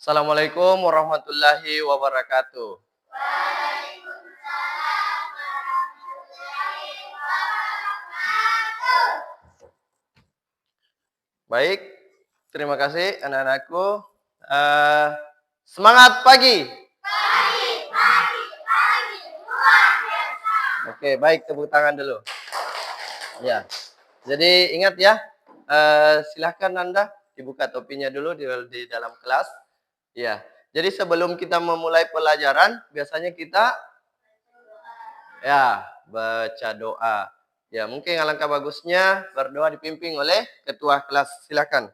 Assalamualaikum warahmatullahi wabarakatuh. Baik, terima kasih anak-anakku. Eh, Semangat pagi. Oke, baik, tepuk tangan dulu. Ya, jadi ingat ya, silahkan Anda dibuka topinya dulu di dalam kelas. Ya, jadi sebelum kita memulai pelajaran, biasanya kita baca doa. Ya, mungkin alangkah bagusnya berdoa dipimpin oleh ketua kelas. Silakan.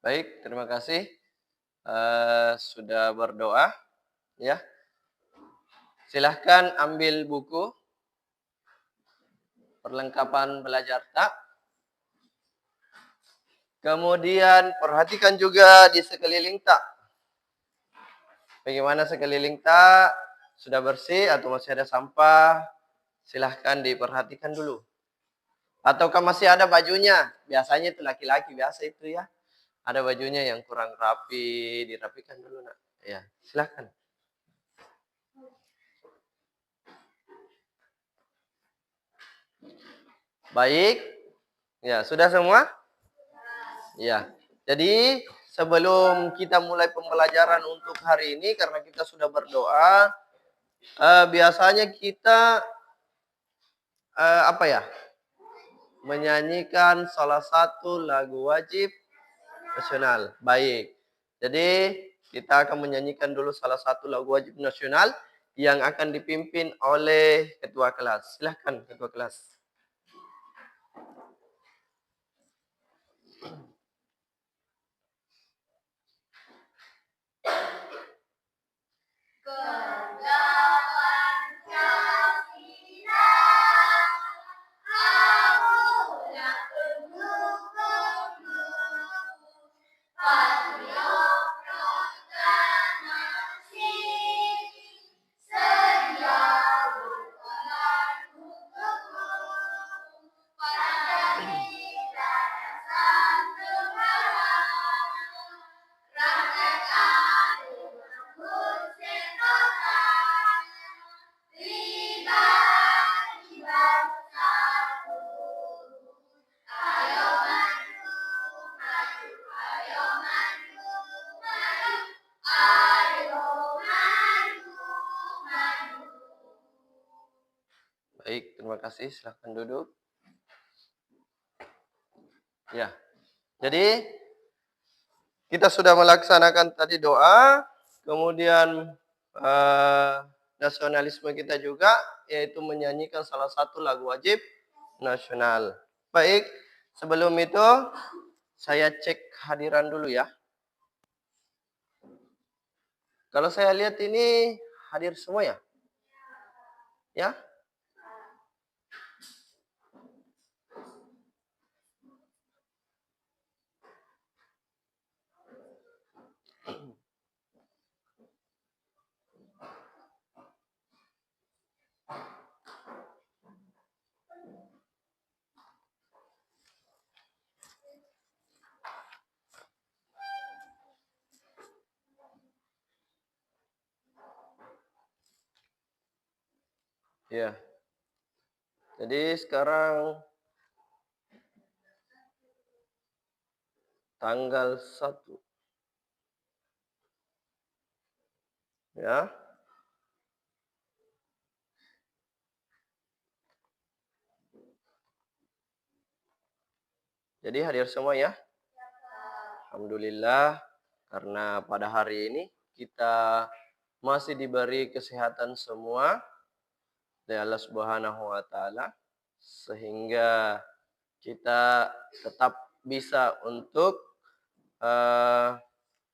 Baik, terima kasih sudah berdoa. Ya, silahkan ambil buku perlengkapan belajar tak. Kemudian perhatikan juga di sekeliling tak. Bagaimana sekeliling tak? Sudah bersih atau masih ada sampah? Silahkan diperhatikan dulu. Ataukah masih ada bajunya? Biasanya itu laki-laki biasa itu ya. Ada bajunya yang kurang rapi, dirapikan dulu nak. Ya, silahkan. Baik. Ya, sudah semua? Ya. Jadi, sebelum kita mulai pembelajaran untuk hari ini, karena kita sudah berdoa, biasanya kita menyanyikan salah satu lagu wajib nasional. Baik. Jadi, kita akan menyanyikan dulu salah satu lagu wajib nasional yang akan dipimpin oleh ketua kelas. Silahkan, ketua kelas. Baik, terima kasih. Silahkan duduk. Ya, jadi kita sudah melaksanakan tadi doa, kemudian nasionalisme kita juga, yaitu menyanyikan salah satu lagu wajib nasional. Baik, sebelum itu saya cek hadiran dulu ya. Kalau saya lihat ini hadir semua ya? Ya? Ya. Jadi sekarang tanggal 1. Ya. Jadi hadir semua ya. Alhamdulillah, karena pada hari ini kita masih diberi kesehatan semua dari Allah Subhanahu wa taala, sehingga kita tetap bisa untuk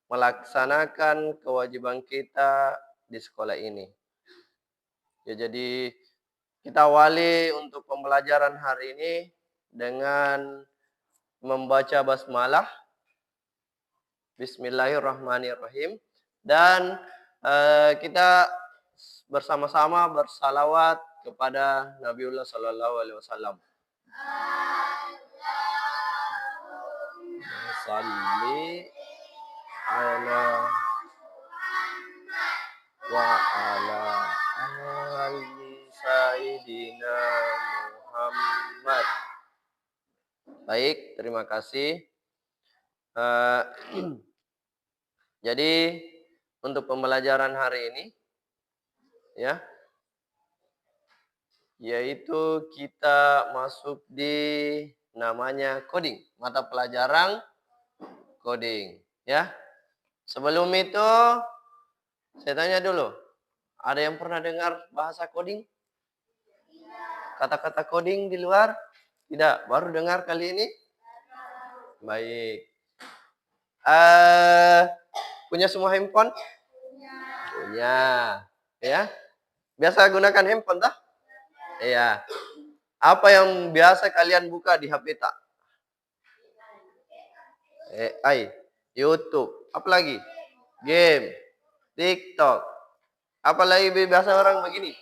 melaksanakan kewajiban kita di sekolah ini. Ya, jadi kita awali untuk pembelajaran hari ini dengan membaca basmalah, Bismillahirrahmanirrahim, dan kita bersama-sama bersalawat kepada Nabiullah Sallallahu Alaihi Wasallam. Salli ala wa ala ali Sayyidina Muhammad. Baik, terima kasih. Jadi untuk pembelajaran hari ini, ya, yaitu kita masuk di namanya coding, mata pelajaran coding, ya. Sebelum itu, saya tanya dulu, ada yang pernah dengar bahasa coding? Kata-kata coding di luar? Tidak, baru dengar kali ini? Baik. Punya semua handphone? Punya. Ya. Biasa gunakan handphone, tak? Iya. Apa yang biasa kalian buka di HP tak? AI, YouTube, apa lagi? Game, TikTok. Apa lagi biasa orang begini?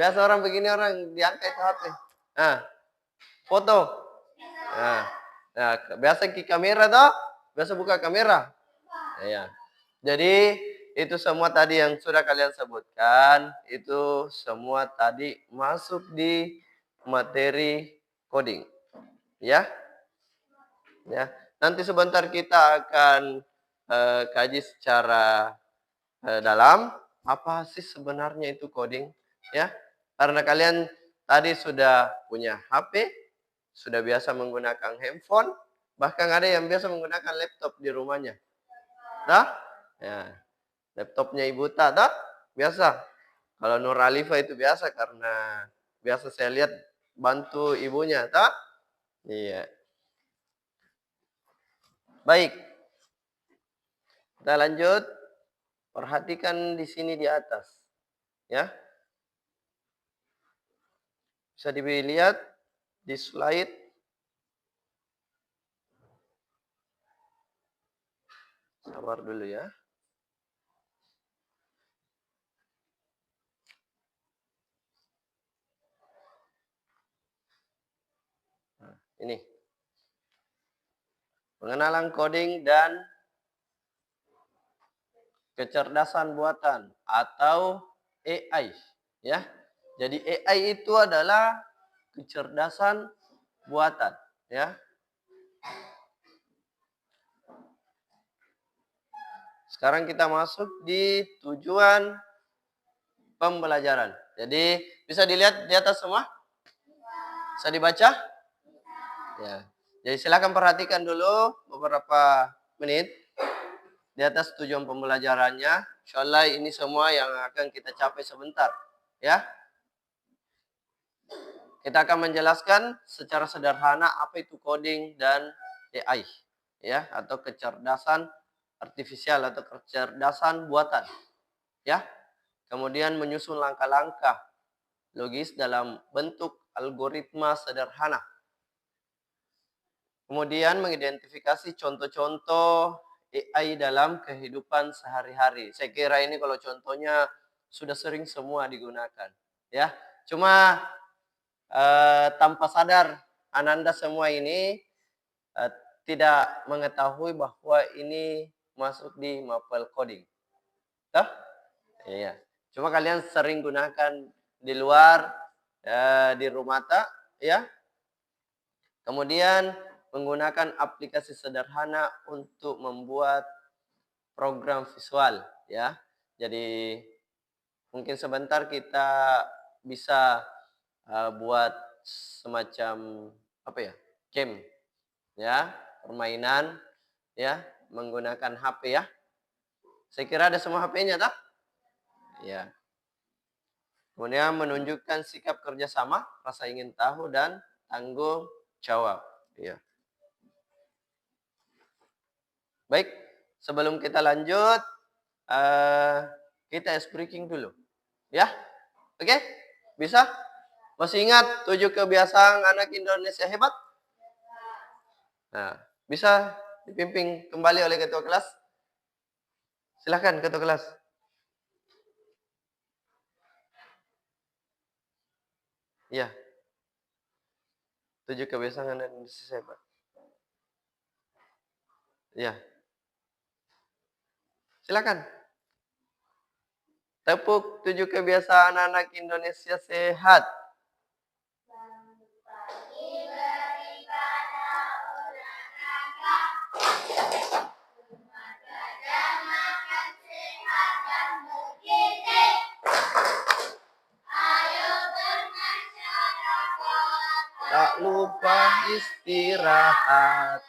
Biasa orang begini orang diangkat itu HP. Foto. Nah, biasa ke kamera toh? Biasa buka kamera. Iya. Jadi itu semua tadi yang sudah kalian sebutkan, itu semua tadi masuk di materi coding. Ya. Ya. Nanti sebentar kita akan kaji secara dalam apa sih sebenarnya itu coding, ya. Karena kalian tadi sudah punya HP, sudah biasa menggunakan handphone, bahkan ada yang biasa menggunakan laptop di rumahnya. Dah? Ya. Laptopnya Ibu tak? Biasa. Kalau Nur Alifa itu biasa karena biasa saya lihat bantu ibunya, tak? Iya. Baik. Kita lanjut. Perhatikan di sini di atas. Ya. Bisa dilihat di slide. Sabar dulu ya. Nah, ini. Pengenalan coding dan kecerdasan buatan atau AI, ya. Jadi AI itu adalah kecerdasan buatan, ya. Sekarang kita masuk di tujuan pembelajaran. Jadi bisa dilihat di atas semua? Bisa dibaca? Ya. Jadi silakan perhatikan dulu beberapa menit di atas tujuan pembelajarannya. Insyaallah ini semua yang akan kita capai sebentar, ya. Kita akan menjelaskan secara sederhana apa itu coding dan AI, ya, atau kecerdasan artifisial atau kecerdasan buatan, ya. Kemudian menyusun langkah-langkah logis dalam bentuk algoritma sederhana. Kemudian mengidentifikasi contoh-contoh AI dalam kehidupan sehari-hari. Saya kira ini kalau contohnya sudah sering semua digunakan, ya. Cuma tanpa sadar Ananda semua ini tidak mengetahui bahwa ini masuk di mapel coding. Toh? Iya. Cuma kalian sering gunakan di luar, di rumah tak, ya. Kemudian menggunakan aplikasi sederhana untuk membuat program visual, ya. Jadi mungkin sebentar kita bisa buat semacam apa ya? game, ya, permainan, ya, menggunakan HP ya. Saya kira ada semua HP-nya, tak? Ya. Kemudian menunjukkan sikap kerjasama, rasa ingin tahu dan tanggung jawab. Ya. Baik, sebelum kita lanjut, kita ice breaking dulu, ya. Oke, bisa? Masih ingat 7 kebiasaan anak Indonesia hebat? Nah, bisa dipimpin kembali oleh ketua kelas? Silahkan ketua kelas. Iya. 7 kebiasaan anak Indonesia hebat. Iya. Silakan. Tepuk 7 kebiasaan anak Indonesia sehat. Tak lupa istirahat.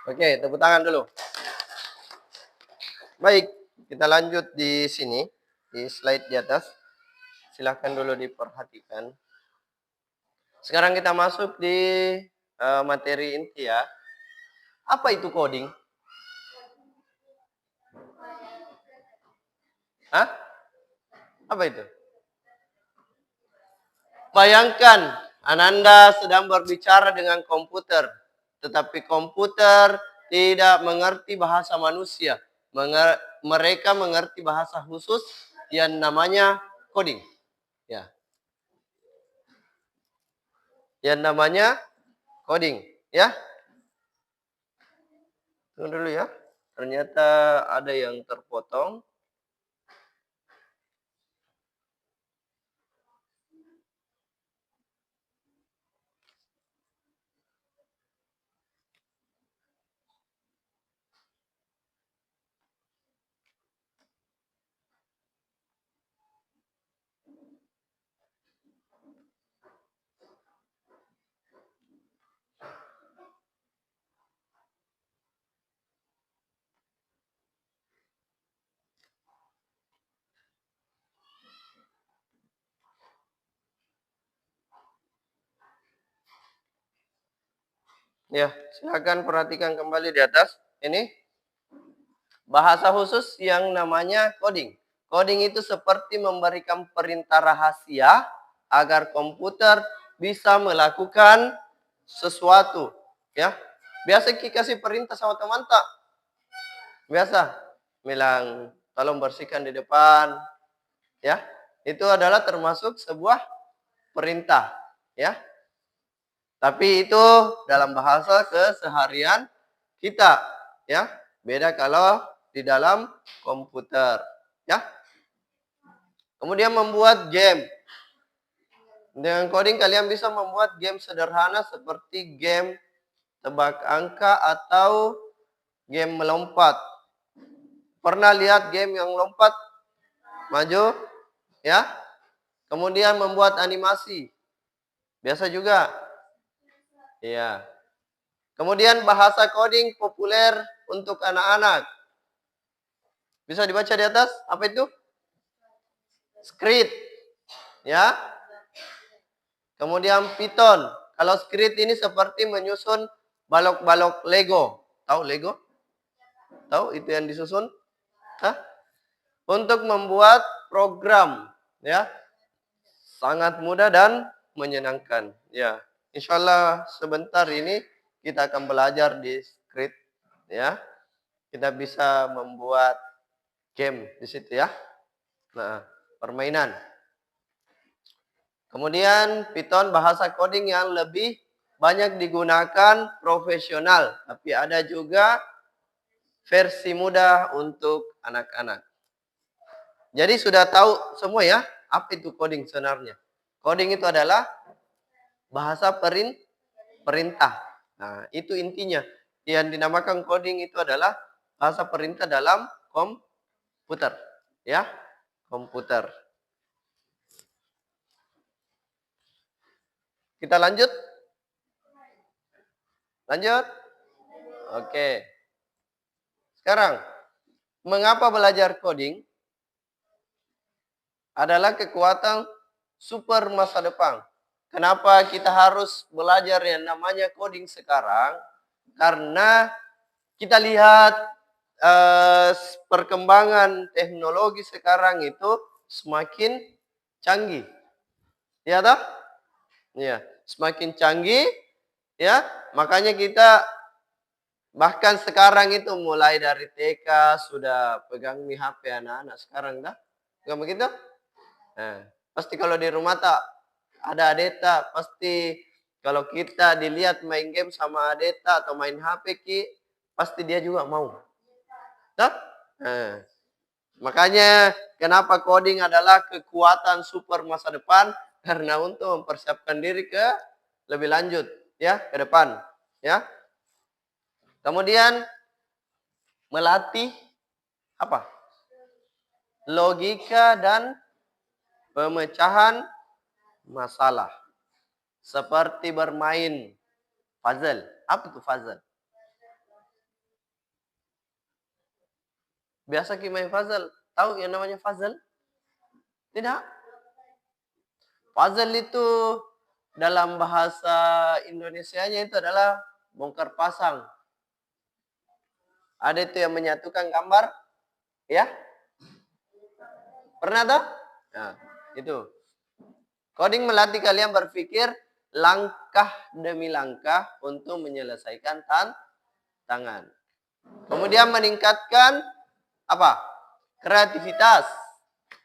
Oke, tepuk tangan dulu. Baik, kita lanjut di sini, di slide di atas. Silahkan dulu diperhatikan. Sekarang kita masuk di materi inti ya. Apa itu coding? Hah? Apa itu? Bayangkan, Ananda sedang berbicara dengan komputer. Tetapi komputer tidak mengerti bahasa manusia. Mereka mengerti bahasa khusus yang namanya coding. Ya. Yang namanya coding. Ya. Tunggu dulu ya. Ternyata ada yang terpotong. Ya, silakan perhatikan kembali di atas. Ini bahasa khusus yang namanya coding. Coding itu seperti memberikan perintah rahasia agar komputer bisa melakukan sesuatu. Ya, biasa kita kasih perintah sama teman tak? Biasa, bilang tolong bersihkan di depan. Ya, itu adalah termasuk sebuah perintah. Ya, tapi itu dalam bahasa keseharian kita, ya. Beda kalau di dalam komputer, ya. Kemudian membuat game. Dengan coding kalian bisa membuat game sederhana seperti game tebak angka atau game melompat. Pernah lihat game yang lompat? Maju, ya. Kemudian membuat animasi. Biasa juga. Iya. Kemudian bahasa coding populer untuk anak-anak. Bisa dibaca di atas? Apa itu? Script. Ya. Kemudian Python. Kalau script ini seperti menyusun balok-balok Lego. Tahu Lego? Tahu itu yang disusun? Hah? Untuk membuat program. Ya. Sangat mudah dan menyenangkan. Ya. Insya Allah sebentar ini kita akan belajar di script. Ya. Kita bisa membuat game di situ ya. Nah, permainan. Kemudian Python bahasa coding yang lebih banyak digunakan profesional, tapi ada juga versi mudah untuk anak-anak. Jadi sudah tahu semua ya, apa itu coding sebenarnya. Coding itu adalah bahasa perintah. Nah, itu intinya. Yang dinamakan coding itu adalah bahasa perintah dalam komputer. Ya, komputer. Kita lanjut? Lanjut? Oke. Sekarang, mengapa belajar coding adalah kekuatan super masa depan. Kenapa kita harus belajar yang namanya coding sekarang? Karena kita lihat perkembangan teknologi sekarang itu semakin canggih. Ya toh? Ya, semakin canggih ya. Makanya kita bahkan sekarang itu mulai dari TK sudah pegang nih HP anak-anak sekarang dah. Enggak begitu? Nah, pasti kalau di rumah tak ada adeta, pasti kalau kita dilihat main game sama adeta atau main HP ki, pasti dia juga mau. Nah, makanya kenapa coding adalah kekuatan super masa depan karena untuk mempersiapkan diri ke lebih lanjut ya ke depan ya. Kemudian melatih apa? Logika dan pemecahan masalah. Seperti bermain puzzle. Apa itu puzzle? Biasa kita main puzzle. Tahu yang namanya puzzle? Tidak. Puzzle itu dalam bahasa Indonesianya itu adalah bongkar pasang. Ada itu yang menyatukan gambar, ya? Pernah tak? Nah, itu. Coding melatih kalian berpikir langkah demi langkah untuk menyelesaikan tantangan. Kemudian meningkatkan apa? Kreativitas.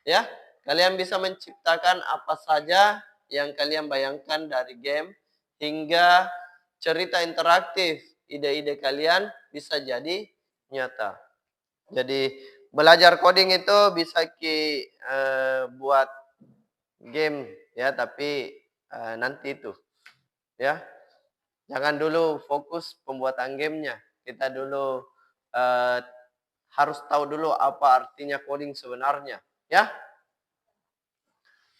Ya, kalian bisa menciptakan apa saja yang kalian bayangkan dari game hingga cerita interaktif. Ide-ide kalian bisa jadi nyata. Jadi belajar coding itu bisa buat game ya, tapi nanti itu ya. Jangan dulu fokus pembuatan gamenya. Kita dulu harus tahu dulu apa artinya coding sebenarnya, ya.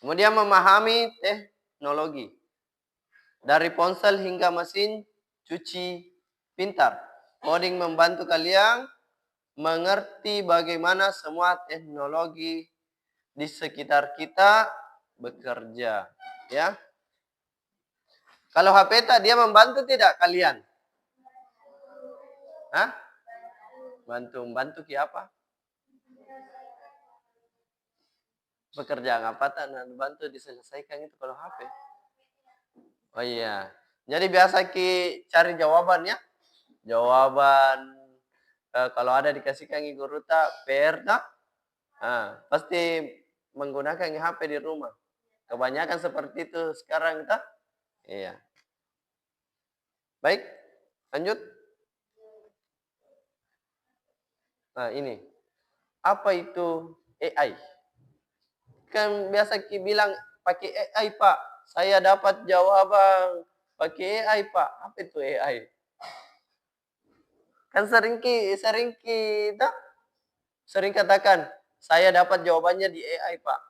Kemudian memahami teknologi. Dari ponsel hingga mesin cuci pintar. Coding membantu kalian mengerti bagaimana semua teknologi di sekitar kita bekerja, ya. Kalau HP dia membantu tidak kalian? Hah? Bantu ki apa? Pekerjaan apa tak bantu diselesaikan itu kalau HP? Oh iya. Jadi biasa ki cari jawaban ya. Jawaban kalau ada dikasihkan guru tak PR tak? Pasti menggunakan HP di rumah. Kebanyakan seperti itu sekarang tak? Iya. Baik, lanjut. Nah, ini. Apa itu AI? Kan biasa ki bilang pakai AI, Pak. Saya dapat jawaban pakai AI, Pak. Apa itu AI? Kan sering katakan, saya dapat jawabannya di AI, Pak.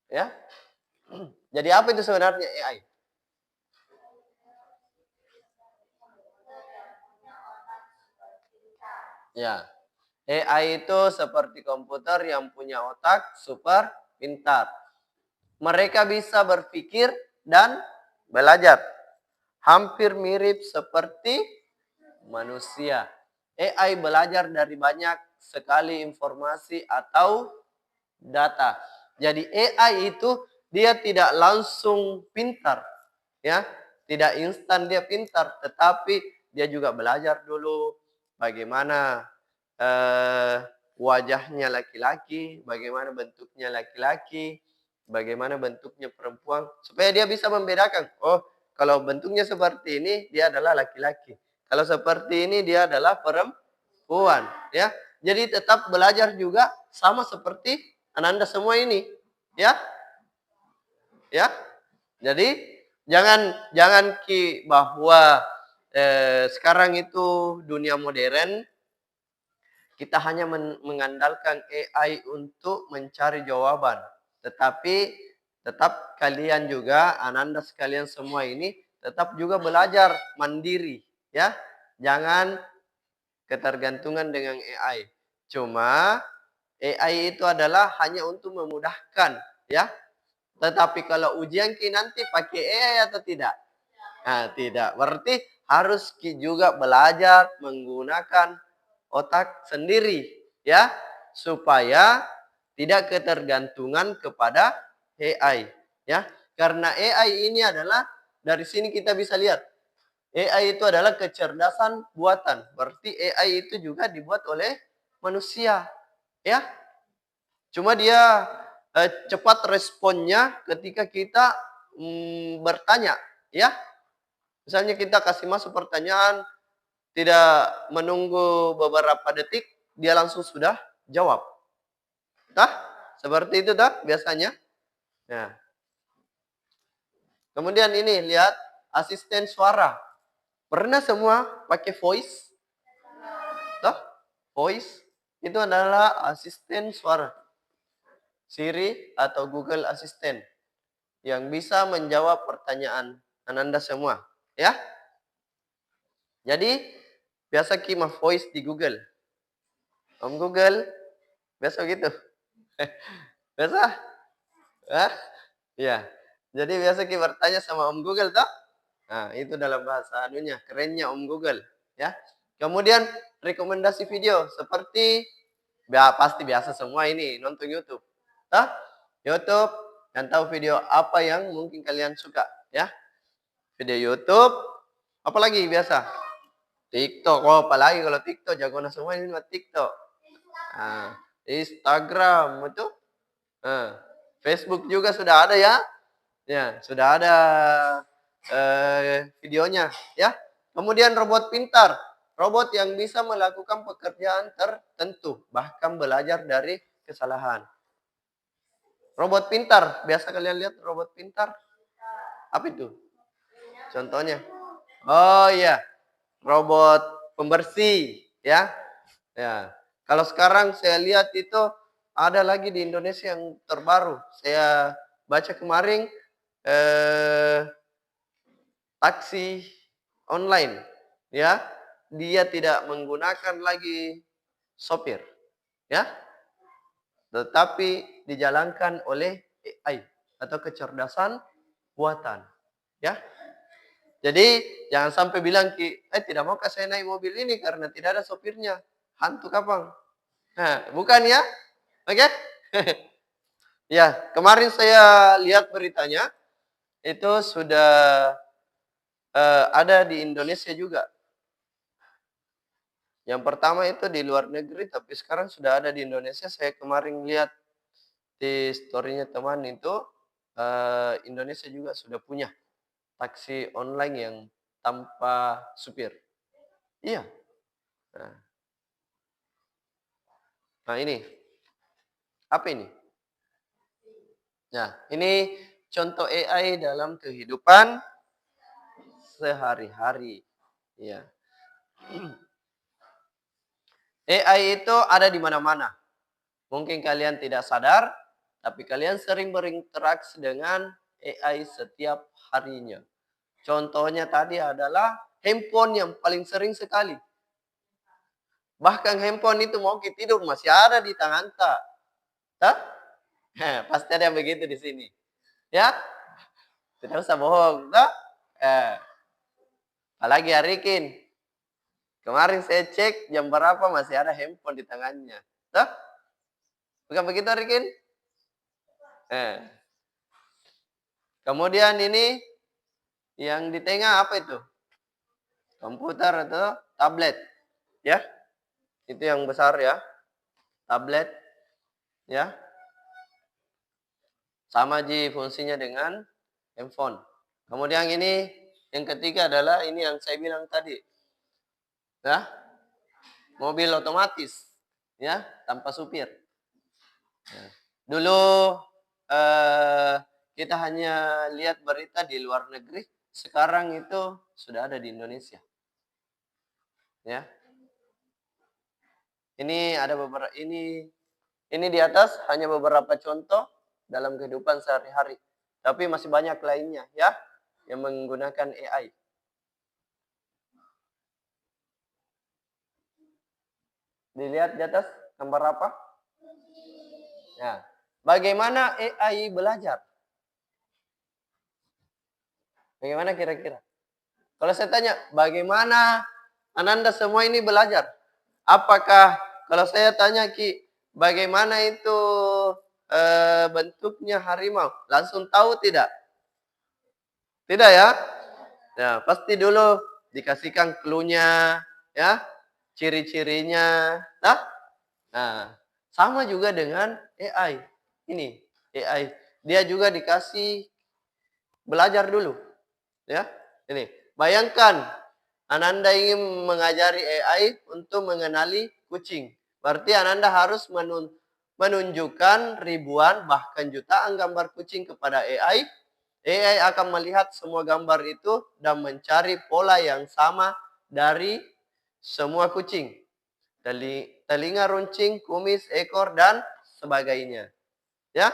Ya. Jadi apa itu sebenarnya AI? Ya. AI itu seperti komputer yang punya otak super pintar. Mereka bisa berpikir dan belajar. Hampir mirip seperti manusia. AI belajar dari banyak sekali informasi atau data. Jadi AI itu dia tidak langsung pintar, ya, tidak instan dia pintar, tetapi dia juga belajar dulu bagaimana wajahnya laki-laki, bagaimana bentuknya laki-laki, bagaimana bentuknya perempuan, supaya dia bisa membedakan. Oh, kalau bentuknya seperti ini, dia adalah laki-laki. Kalau seperti ini, dia adalah perempuan. Ya, jadi tetap belajar juga sama seperti Ananda semua ini. Ya, ya. Jadi jangan jangan bahwa sekarang itu dunia modern, kita hanya mengandalkan AI untuk mencari jawaban. Tetapi tetap kalian juga, Ananda sekalian semua ini, tetap juga belajar mandiri. Ya, jangan ketergantungan dengan AI. Cuma AI itu adalah hanya untuk memudahkan. Ya, tetapi kalau ujian nanti pakai AI atau tidak? Nah, tidak. Berarti harus juga belajar menggunakan otak sendiri, ya, supaya tidak ketergantungan kepada AI, ya. Karena AI ini adalah, dari sini kita bisa lihat, AI itu adalah kecerdasan buatan. Berarti AI itu juga dibuat oleh manusia, ya. Cuma dia cepat responnya ketika kita bertanya, ya. Misalnya kita kasih masuk pertanyaan, tidak menunggu beberapa detik, dia langsung sudah jawab. Tah? Seperti itu tah biasanya. Nah. Kemudian ini, lihat asisten suara. Pernah semua pakai voice? Tah? Voice itu adalah asisten suara. Siri atau Google Assistant yang bisa menjawab pertanyaan Ananda semua, ya. Jadi biasa kima voice di Google. Om Google, biasa gitu. Biasa? Hah? Ya. Jadi biasa kita bertanya sama Om Google toh? Nah, itu dalam bahasa anunya, kerennya Om Google, ya. Kemudian rekomendasi video seperti pasti biasa semua ini nonton YouTube. Toh? YouTube, dan tahu video apa yang mungkin kalian suka, ya. Video YouTube, apalagi biasa? TikTok. Oh, apalagi kalau TikTok, jagoan semua ini buat TikTok. Nah, Instagram itu. Nah, Facebook juga sudah ada, ya. Ya, sudah ada videonya, ya. Kemudian robot pintar. Robot yang bisa melakukan pekerjaan tertentu, bahkan belajar dari kesalahan. Robot pintar, biasa kalian lihat robot pintar? Apa itu? Contohnya? Oh iya, robot pembersih, ya. Ya. Kalau sekarang saya lihat itu ada lagi di Indonesia yang terbaru. Saya baca kemarin taksi online, ya. Dia tidak menggunakan lagi sopir, ya. Tetapi dijalankan oleh AI atau kecerdasan buatan, ya. Jadi jangan sampai bilang tidak mau saya naik mobil ini karena tidak ada sopirnya. Hantu kapang. Nah, bukan ya? Oke? Ya, kemarin saya lihat beritanya itu sudah ada di Indonesia juga. Yang pertama itu di luar negeri, tapi sekarang sudah ada di Indonesia. Saya kemarin lihat di story-nya teman itu, Indonesia juga sudah punya taksi online yang tanpa supir. Iya. Nah, nah ini. Apa ini? Nah, ini contoh AI dalam kehidupan sehari-hari. Ya. AI itu ada di mana-mana. Mungkin kalian tidak sadar, tapi kalian sering berinteraksi dengan AI setiap harinya. Contohnya tadi adalah handphone yang paling sering sekali. Bahkan handphone itu mau kita tidur masih ada di tangan tak. Hah? Pasti ada yang begitu di sini. Ya? Tidak usah bohong. Tak? Apalagi Arikin. Kemarin saya cek jam berapa masih ada handphone di tangannya. Tak? Bukan begitu Arikin? Kemudian ini yang di tengah apa itu? Komputer atau tablet. Ya? Itu yang besar ya. Tablet. Ya. Sama ji fungsinya dengan handphone. Kemudian ini Yang ketiga adalah ini yang saya bilang tadi. Ya, mobil otomatis. Ya, tanpa supir. Ya. Dulu kita hanya lihat berita di luar negeri, sekarang itu sudah ada di Indonesia. Ya. Ini ada beberapa ini di atas hanya beberapa contoh dalam kehidupan sehari-hari. Tapi masih banyak lainnya ya yang menggunakan AI. Dilihat di atas gambar apa? Ya. Bagaimana AI belajar? Bagaimana kira-kira? Kalau saya tanya, bagaimana Ananda semua ini belajar? Apakah kalau saya tanya Ki, bagaimana itu bentuknya harimau? Langsung tahu tidak? Tidak ya? Ya, pasti dulu dikasihkan clue-nya, ya, ciri-cirinya. Nah, sama juga dengan AI. Ini AI. Dia juga dikasih belajar dulu. Ya, ini. Bayangkan Ananda ingin mengajari AI untuk mengenali kucing. Berarti Ananda harus menunjukkan ribuan bahkan jutaan gambar kucing kepada AI. AI akan melihat semua gambar itu dan mencari pola yang sama dari semua kucing. Telinga, runcing, kumis, ekor, dan sebagainya. Ya.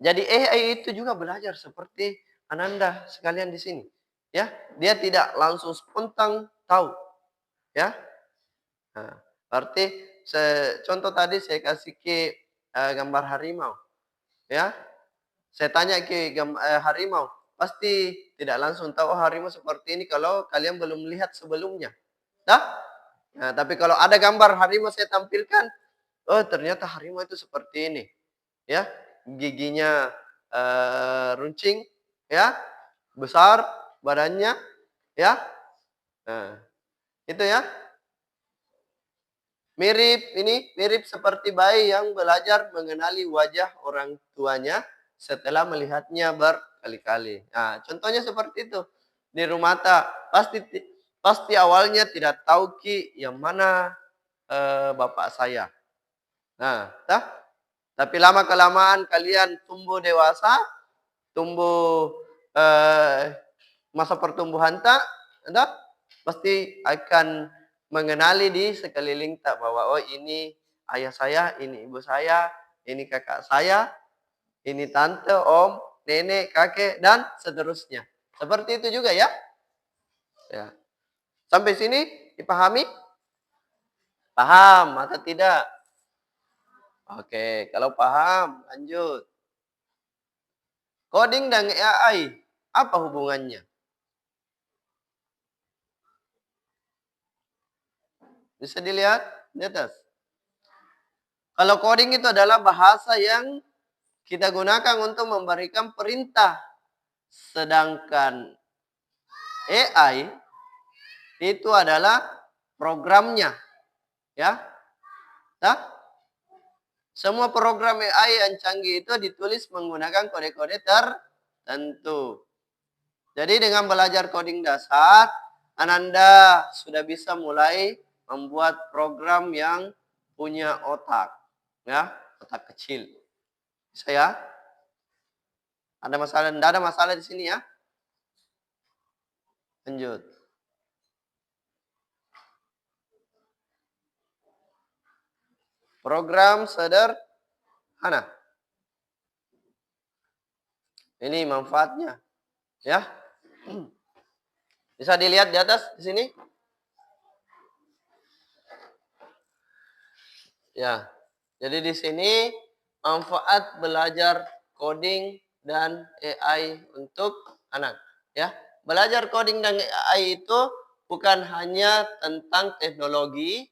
Jadi AI itu juga belajar seperti Ananda sekalian di sini. Ya, dia tidak langsung spontan tahu. Ya. Nah, berarti contoh tadi saya kasih ke gambar harimau. Ya. Saya tanya ke harimau, pasti tidak langsung tahu harimau seperti ini kalau kalian belum lihat sebelumnya. Nah, tapi kalau ada gambar harimau saya tampilkan, oh ternyata harimau itu seperti ini. Ya, giginya runcing, ya, besar badannya, ya. Nah, itu ya. Mirip seperti bayi yang belajar mengenali wajah orang tuanya setelah melihatnya berkali-kali. Nah, contohnya seperti itu. Di rumah pasti awalnya tidak tahu Ki yang mana bapak saya. Nah, tapi lama kelamaan kalian tumbuh dewasa, tumbuh masa pertumbuhan pasti akan mengenali di sekeliling bahwa oh ini ayah saya, ini ibu saya, ini kakak saya, ini tante, om, nenek, kakek, dan seterusnya. Seperti itu juga ya. Ya. Sampai sini dipahami? Paham atau tidak? Oke, kalau paham, lanjut. Coding dan AI, apa hubungannya? Bisa dilihat di atas. Kalau coding itu adalah bahasa yang kita gunakan untuk memberikan perintah. Sedangkan AI itu adalah programnya. Ya. Semua program AI yang canggih itu ditulis menggunakan kode-kode tertentu. Jadi dengan belajar coding dasar, Ananda sudah bisa mulai membuat program yang punya otak. Ya, otak kecil. Bisa ya? Ada masalah? Tidak ada masalah di sini ya? Lanjut. Program sederhana. Ini manfaatnya. Ya. Bisa dilihat di atas di sini? Ya. Jadi di sini manfaat belajar coding dan AI untuk anak, ya. Belajar coding dan AI itu bukan hanya tentang teknologi,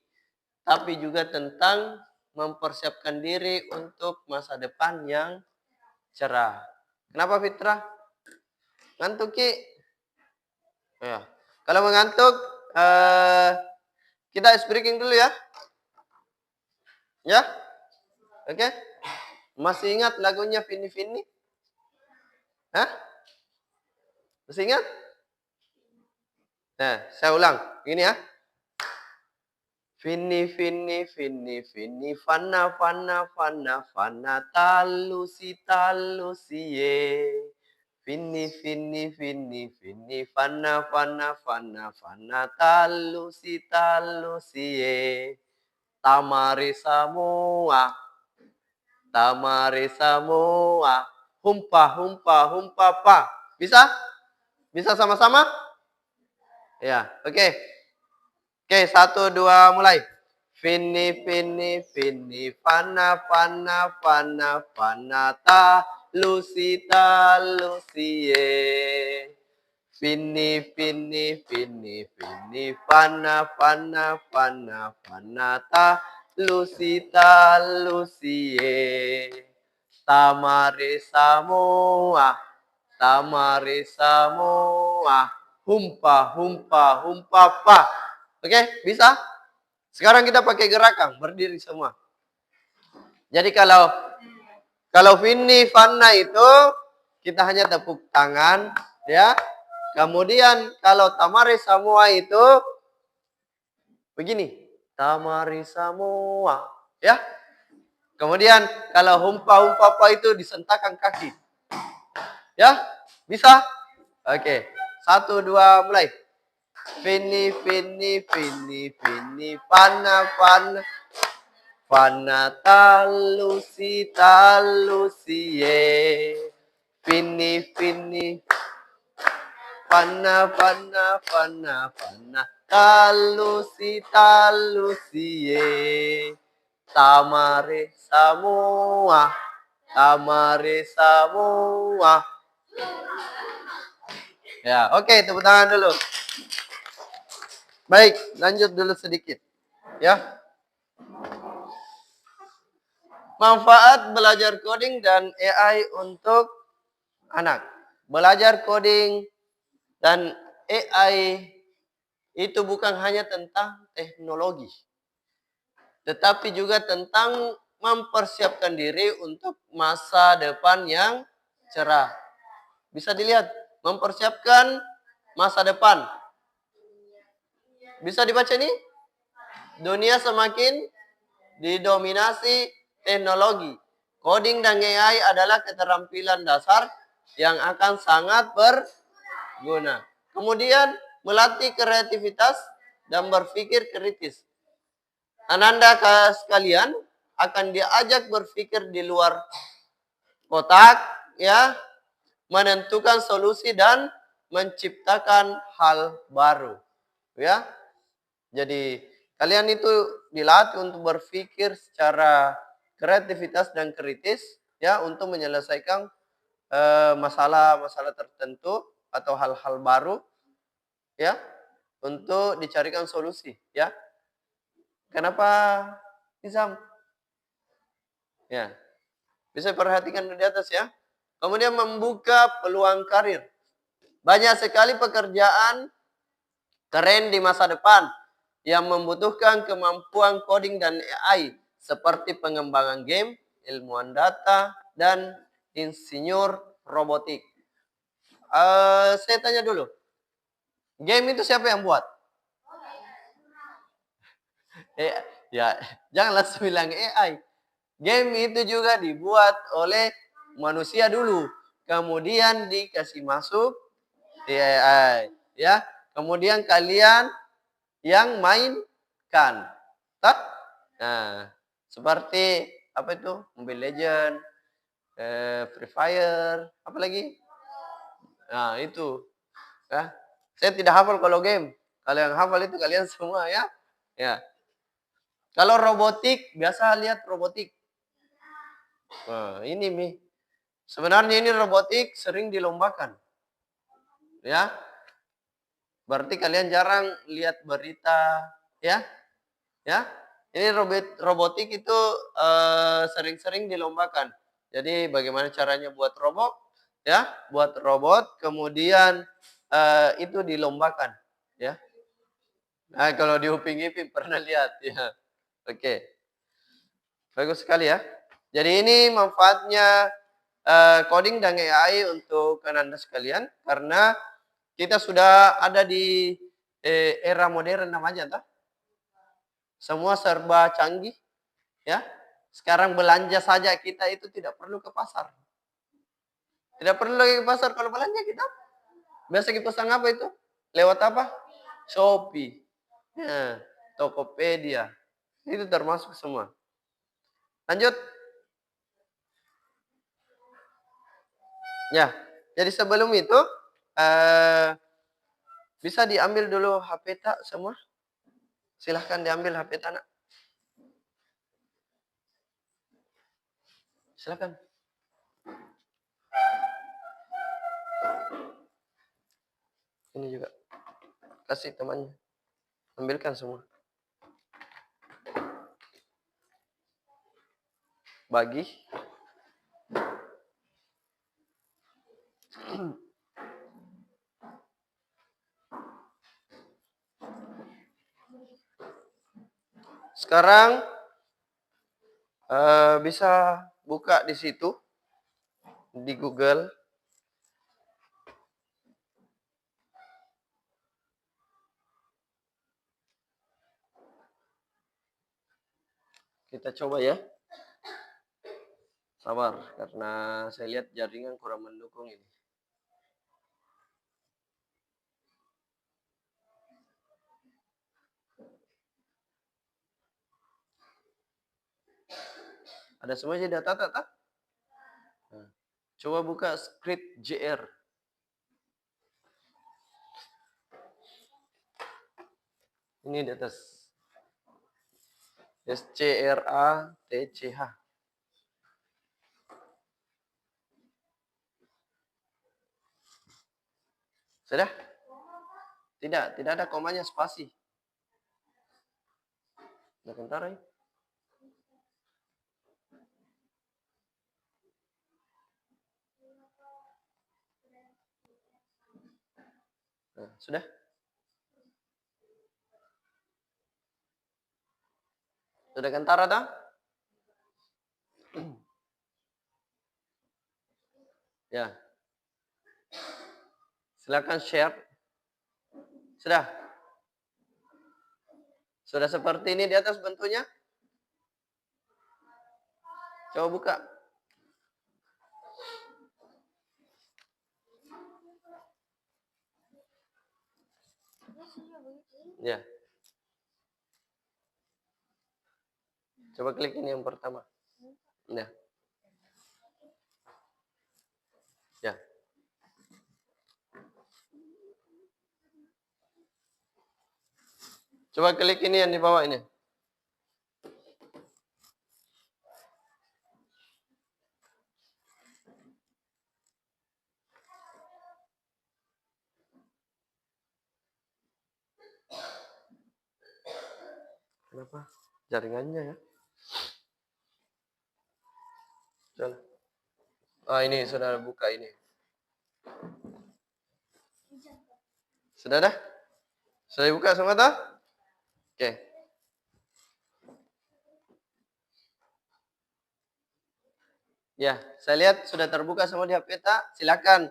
tapi juga tentang mempersiapkan diri untuk masa depan yang cerah. Kenapa Fitra? Ngantuk Ki? Ya. Kalau mengantuk, kita ice breaking dulu ya. Ya? Oke? Masih ingat lagunya Vini Vini? Hah? Masih ingat? Nah, saya ulang. Ini ya. Fini, fini, fini, fini, fana, fana, fana, fana, talusi, talusi, ye. Fini, fini, fini, fini, fana, fana, fana, fana, talusi, talusi, ye. Tamari semua, tamari semua, humpa, humpa, humpa, pa. Bisa? Bisa sama-sama? Ya, oke. Oke, 1, 2, mulai. Fini, fini, fini, fana, fana, fana, fana, ta, lusi, ta, lusi, ye. Fini, fini, fini, fini, fana, fana, fana, fana, ta, lusi, ta, lusi, ye. Tamari semua, tamari semua, humpa, humpa, humpa, pa. Oke, bisa? Sekarang kita pakai gerakan, berdiri semua. Jadi kalau Vini Fana itu kita hanya tepuk tangan, ya. Kemudian kalau Tamari semua itu begini, Tamari semua, ya. Kemudian kalau humpa-humpa itu disentakkan kaki. Ya, bisa? Oke, 1, 2, mulai. Vini, Vini, Vini, Vini, Fana, Fana. Fana, talusi, talusi, ye. Fini, Fini. Fana, Fana, Fana, Fana. Talusi, talusi, ye. Tamari semua. Tamari semua. Ya, oke, tepuk tangan dulu. Baik, lanjut dulu sedikit. Ya. Manfaat belajar coding dan AI untuk anak. Belajar coding dan AI itu bukan hanya tentang teknologi, tetapi juga tentang mempersiapkan diri untuk masa depan yang cerah. Bisa dilihat, mempersiapkan masa depan. Bisa dibaca ini? Dunia semakin didominasi teknologi. Coding dan AI adalah keterampilan dasar yang akan sangat berguna. Kemudian melatih kreativitas dan berpikir kritis. Ananda sekalian akan diajak berpikir di luar kotak, ya, menentukan solusi dan menciptakan hal baru, ya. Jadi kalian itu dilatih untuk berpikir secara kreativitas dan kritis, ya, untuk menyelesaikan masalah-masalah tertentu atau hal-hal baru, ya, untuk dicarikan solusi, ya. Kenapa Nizam? Ya, bisa perhatikan di atas, ya. Kemudian membuka peluang karir. Banyak sekali pekerjaan keren di masa depan yang membutuhkan kemampuan coding dan AI seperti pengembangan game, ilmuwan data, dan insinyur robotik. Saya tanya dulu, game itu siapa yang buat? Ya, jangan langsung bilang AI. Game itu juga dibuat oleh manusia dulu, kemudian dikasih masuk di AI, ya. Kemudian kalian yang mainkan. Tak? Nah, seperti apa itu? Mobile Legend, Free Fire, apa lagi? Nah, itu. Ya. Saya tidak hafal kalau game. Kalau yang hafal itu kalian semua, ya. Ya. Kalau robotik, biasa lihat robotik. Nah, ini Mi. Sebenarnya ini robotik sering dilombakan. Ya. Berarti kalian jarang lihat berita, ya. Ya. Ini robotik itu sering-sering dilombakan. Jadi bagaimana caranya buat robot, ya, buat robot, kemudian itu dilombakan, ya. Nah, kalau di Uping Iping pernah lihat, ya. Oke. Bagus sekali, ya. Jadi ini manfaatnya coding dan AI untuk Anda sekalian, karena kita sudah ada di era modern namanya, toh. Semua serba canggih, ya. Sekarang belanja saja kita itu tidak perlu ke pasar. Tidak perlu lagi ke pasar kalau belanja kita. Biasa kita pesan apa itu? Lewat apa? Shopee. Ya, Tokopedia. Itu termasuk semua. Lanjut. Ya, jadi sebelum itu bisa diambil dulu HP tak semua? Silahkan diambil HP tak, nak. Silahkan. Ini juga. Kasih temannya. Ambilkan semua. Bagi. Sekarang bisa buka di situ di Google. Kita coba ya. Sabar, karena saya lihat jaringan kurang mendukung ini. Ada semua jadi data tak? Nah, coba buka script JR. Ini di atas. SCRATCH. Sudah? Tidak ada komanya spasi. Bentar ya. Nah, sudah? Sudah kentara dah? Ya. Silakan share. Sudah? Sudah seperti ini di atas bentuknya? Coba buka. Ya. Coba klik ini yang pertama. Ya. Ya. Coba klik ini yang di bawah ini. Kenapa? Jaringannya ya. Coba. Ah, ini sudah buka ini. Sudah dah? Sudah buka semua dah? Oke. Ya, saya lihat sudah terbuka semua di HP tak? Silakan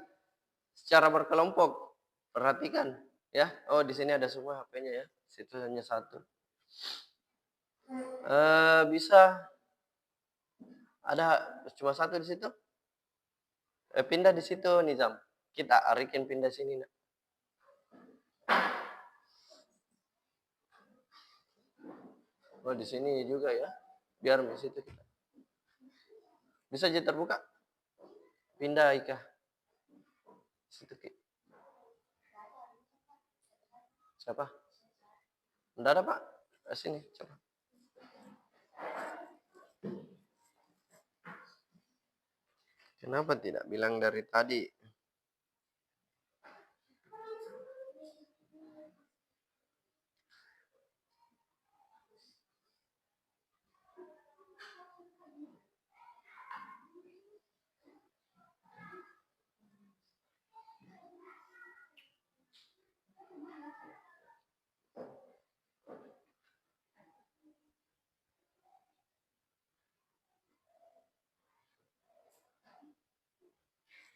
secara berkelompok perhatikan ya. Oh, di sini ada semua HP-nya ya. Situ hanya satu. Bisa ada cuma satu di situ. Pindah di situ Nizam. Kita Arikin pindah sini nak. Oh, di sini juga ya. Biar di situ kita. Bisa jadi terbuka. Pindah Ika. Situ Ki. Siapa? Enggak ada, Pak. Sini, coba. Kenapa tidak bilang dari tadi?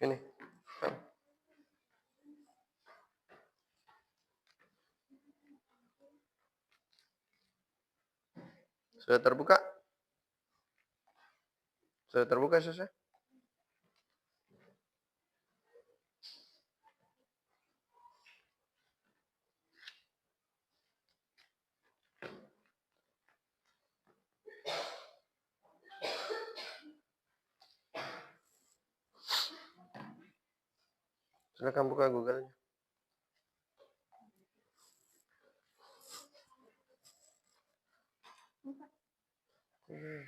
Ini. Sudah terbuka? Sudah terbuka, Sus? Silakan buka Google-nya. Hmm.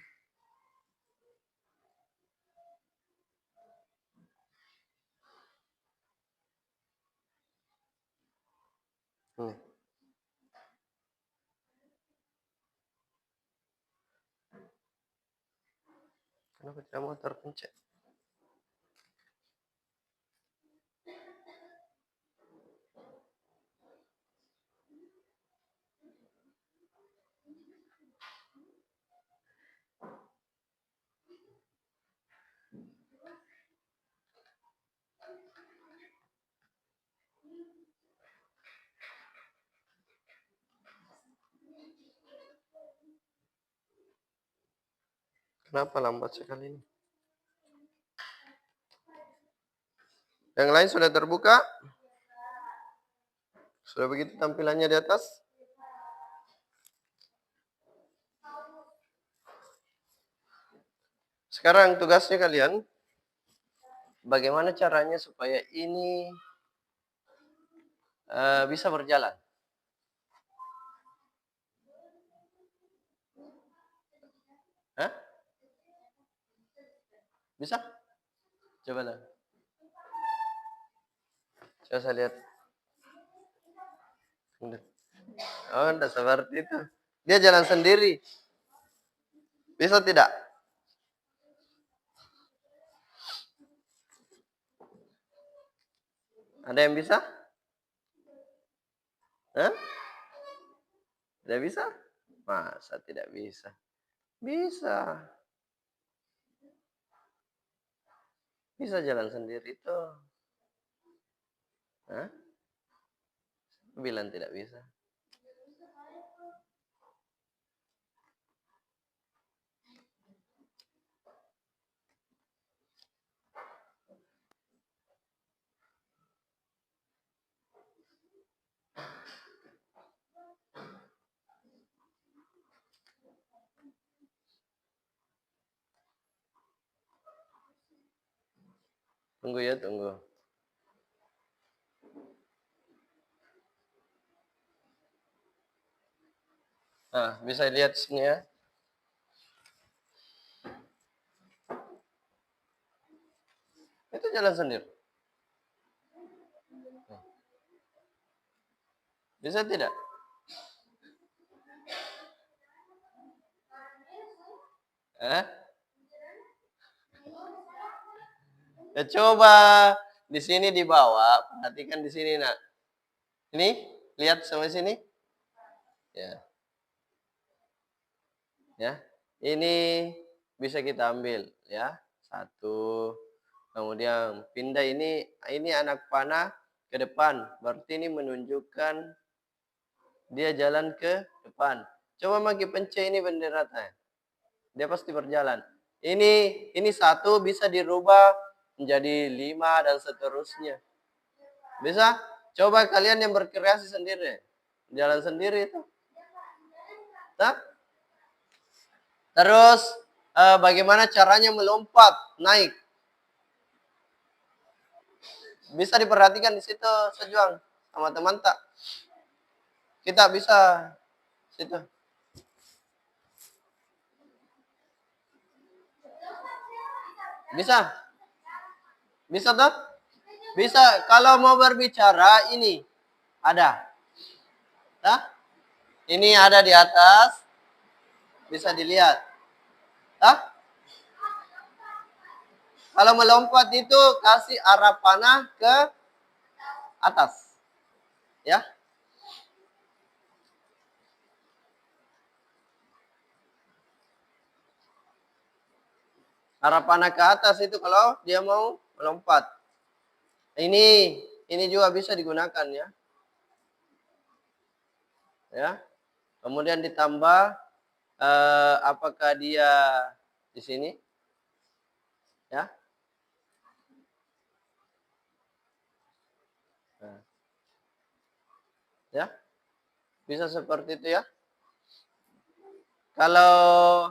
Kenapa tidak mau terpencet? Kenapa lambat sekali ini? Yang lain sudah terbuka? Sudah begitu tampilannya di atas? Sekarang tugasnya kalian, bagaimana caranya supaya ini bisa berjalan? Hah? Bisa? Coba lah. Coba saya lihat. Oh, enggak seperti itu. Dia jalan sendiri. Bisa tidak? Ada yang bisa? Hah? Tidak bisa? Masa tidak bisa? Bisa. Bisa jalan sendiri tuh. Hah? Bilang tidak bisa. Tunggu ya, tunggu. Nah, bisa lihat sini ya. Itu jalan sendiri. Bisa tidak? Eh? Ya coba di sini di bawah, perhatikan di sini nak. Ini, lihat sama sini. Ya. Ya. Ini bisa kita ambil ya. Satu. Kemudian pindah ini anak panah ke depan. Berarti ini menunjukkan dia jalan ke depan. Coba Maki pencet ini bendera tanya. Dia pasti berjalan. Ini satu bisa dirubah menjadi 5 dan seterusnya. Bisa? Coba kalian yang berkreasi sendiri. Jalan sendiri itu. Nah? Terus bagaimana caranya melompat naik? Bisa diperhatikan di situ Sejuang sama teman tak? Kita bisa situ. Bisa? Bisa toh? Bisa. Kalau mau berbicara ini ada. Nah, ini ada di atas. Bisa dilihat. Nah, kalau melompat itu kasih arah panah ke atas. Ya. Arah panah ke atas itu kalau dia mau melompat. Ini juga bisa digunakan ya. Ya. Kemudian ditambah apakah dia di sini? Ya. Nah, ya. Bisa seperti itu ya. Kalau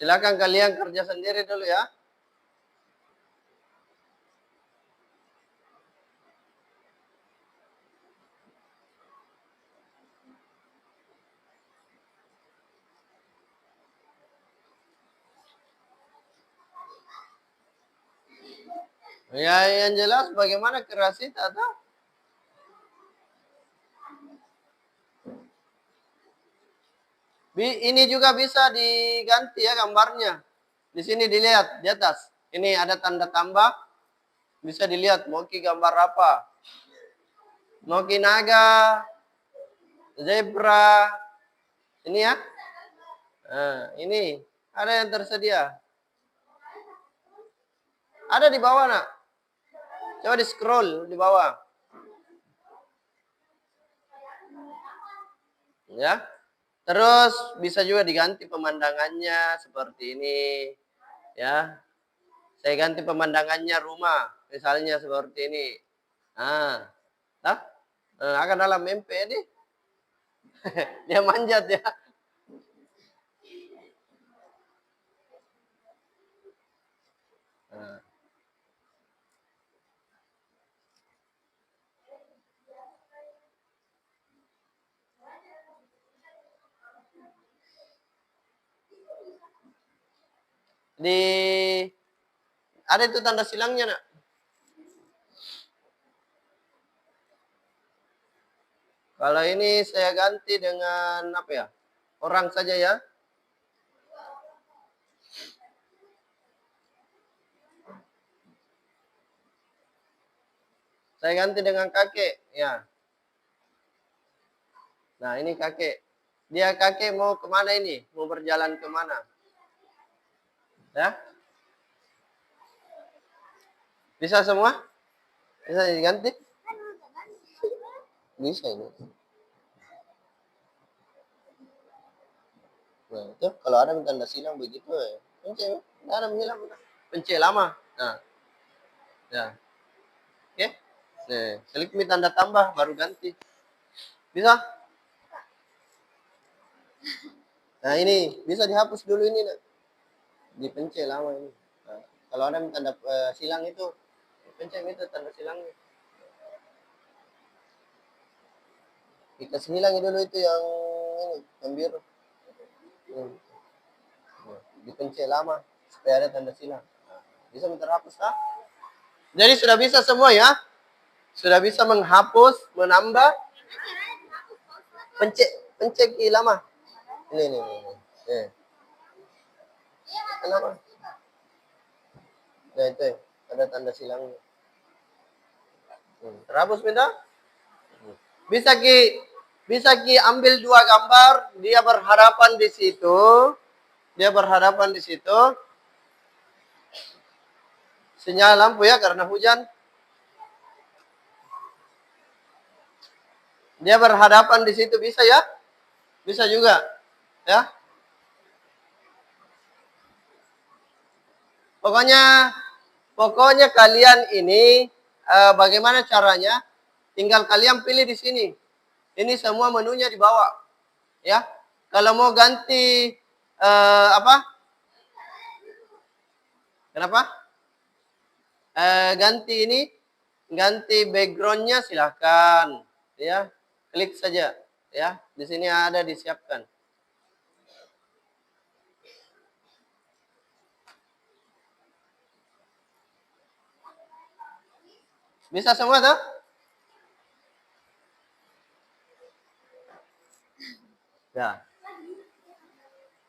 silakan kalian kerja sendiri dulu ya. Ya, yang jelas bagaimana kerasi atau ini juga bisa diganti ya gambarnya. Di sini dilihat di atas. Ini ada tanda tambah. Bisa dilihat mau gambar apa. Mau naga, zebra. Ini ya. Nah, ini ada yang tersedia. Ada di bawah nak. Coba di scroll di bawah. Ya. Terus bisa juga diganti pemandangannya seperti ini. Ya. Saya ganti pemandangannya rumah. Misalnya seperti ini. Nah. Akan dalam mimpi ini. Dia manjat ya. Nah. Ada itu tanda silangnya nak. Kalau ini saya ganti dengan apa ya? Orang saja ya. Saya ganti dengan kakek, ya. Nah, ini kakek. Dia kakek mau kemana ini? Mau berjalan kemana? Ya? Bisa semua? Bisa diganti? Bisa ini. Nah, itu kalau ada tanda silang begitu ya. Pencet, ada hilang. Pencet lama. Nah, ya. Oke. Nih, klik tanda tambah baru ganti. Bisa? Nah, ini bisa dihapus dulu ini, nak. Dipencet lama ini. Nah, kalau ada tanda silang itu, pencet itu tanda silangnya. Dikasih hilang dulu itu yang ini, yang biru. Dipencet lama supaya ada tanda silang. Nah, bisa minta hapus lah. Jadi sudah bisa semua ya. Sudah bisa menghapus, menambah. Pencet, pencet lama. Ini. Kenapa? Nah itu ada tanda silangnya. Terhapus minta? Bisa ki ambil dua gambar, dia berhadapan di situ. Dia berhadapan di situ. Sinyal lampu ya karena hujan. Dia berhadapan di situ bisa ya? Bisa juga. Ya. Pokoknya kalian ini bagaimana caranya? Tinggal kalian pilih di sini. Ini semua menunya di bawah. Ya. Kalau mau ganti apa? Kenapa? Ganti backgroundnya silahkan. Ya. Klik saja. Ya. Di sini ada disiapkan. Bisa semua tuh? Ya.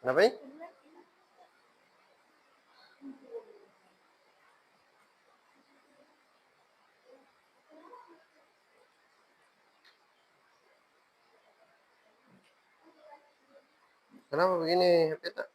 Kenapa ini? Kenapa begini HP tak?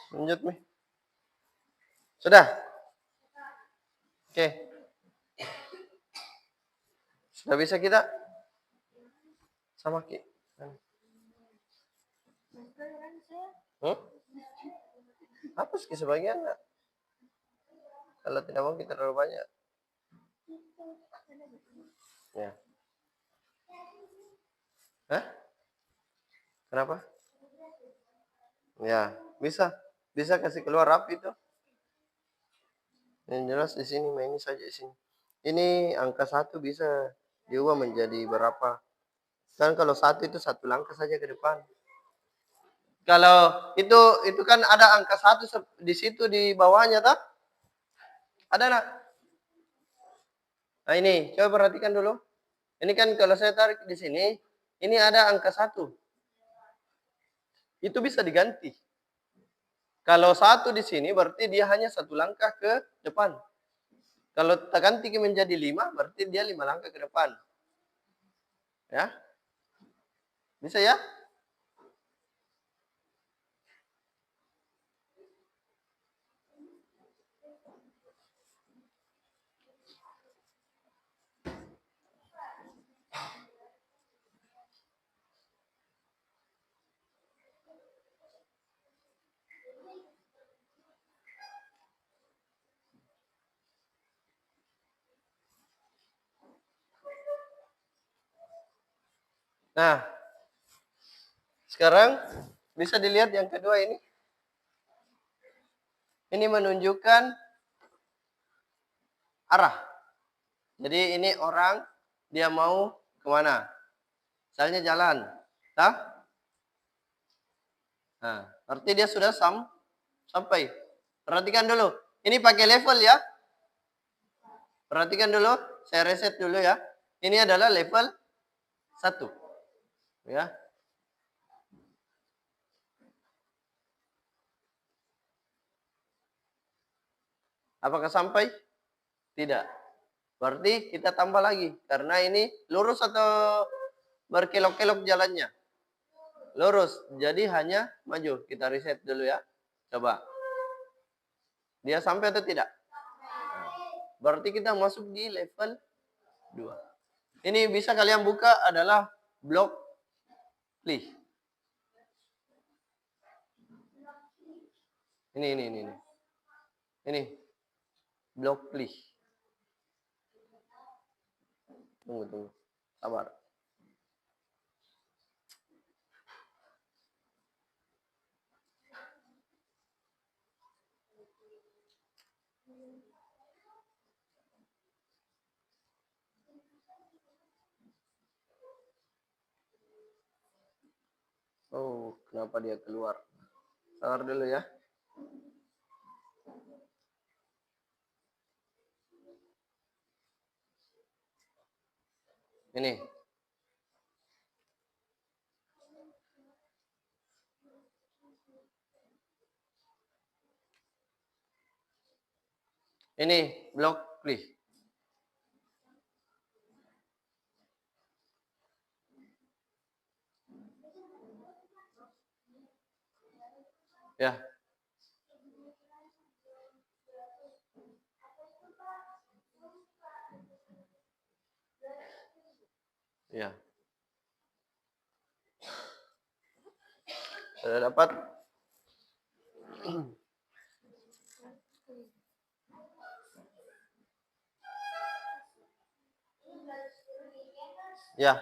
Lanjut nih. Sudah? Oke. Sudah bisa kita? Sama Ki. Hapus Ki sebagian enggak? Kalau tidak mau kita terlalu banyak. Ya. Hah? Kenapa? Ya, bisa. Bisa kasih keluar rapi tuh. Yang jelas di sini main ini saja di sini. Ini angka 1 bisa diubah menjadi berapa? Kan kalau 1 itu 1 langkah saja ke depan. Kalau itu kan ada angka 1 di situ di bawahnya tak? Ada nak? Nah ini, coba perhatikan dulu. Ini kan kalau saya tarik di sini, ini ada angka 1. Itu bisa diganti. Kalau 1 di sini berarti dia hanya 1 langkah ke depan. Kalau tak ganti menjadi 5, berarti dia 5 langkah ke depan. Ya? Bisa ya? Nah, sekarang bisa dilihat yang kedua ini. Ini menunjukkan arah. Jadi ini orang, dia mau kemana? Misalnya jalan. Nah, berarti dia sudah sampai. Perhatikan dulu. Ini pakai level ya. Perhatikan dulu. Saya reset dulu ya. Ini adalah level 1. Ya. Apakah sampai? Tidak. Berarti kita tambah lagi. Karena ini lurus atau berkelok-kelok jalannya? Lurus. Jadi hanya maju. Kita reset dulu ya. Coba. Dia sampai atau tidak? Berarti kita masuk di level 2. Ini bisa kalian buka adalah blok play. Ini. Ini blok play. Tunggu. Sabar. Oh, kenapa dia keluar? Sabar dulu ya. Ini. Ini blok play. Ya. Ya. Sudah dapat? Ya.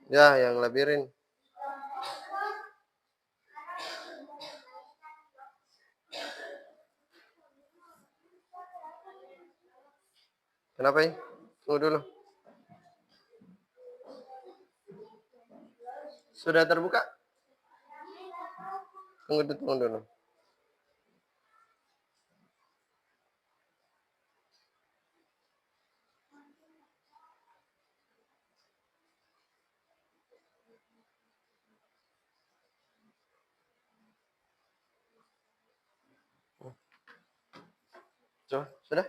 Ya, yang labirin. Kenapa ini? Tunggu dulu. Sudah terbuka? Tunggu dulu. Coba, sudah?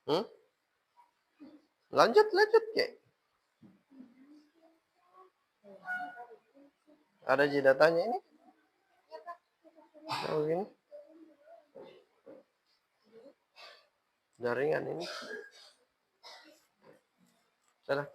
Hmm? Lanjut, Kek. Ada datanya ini? Oh, gini. Jaringan ini. Sudah.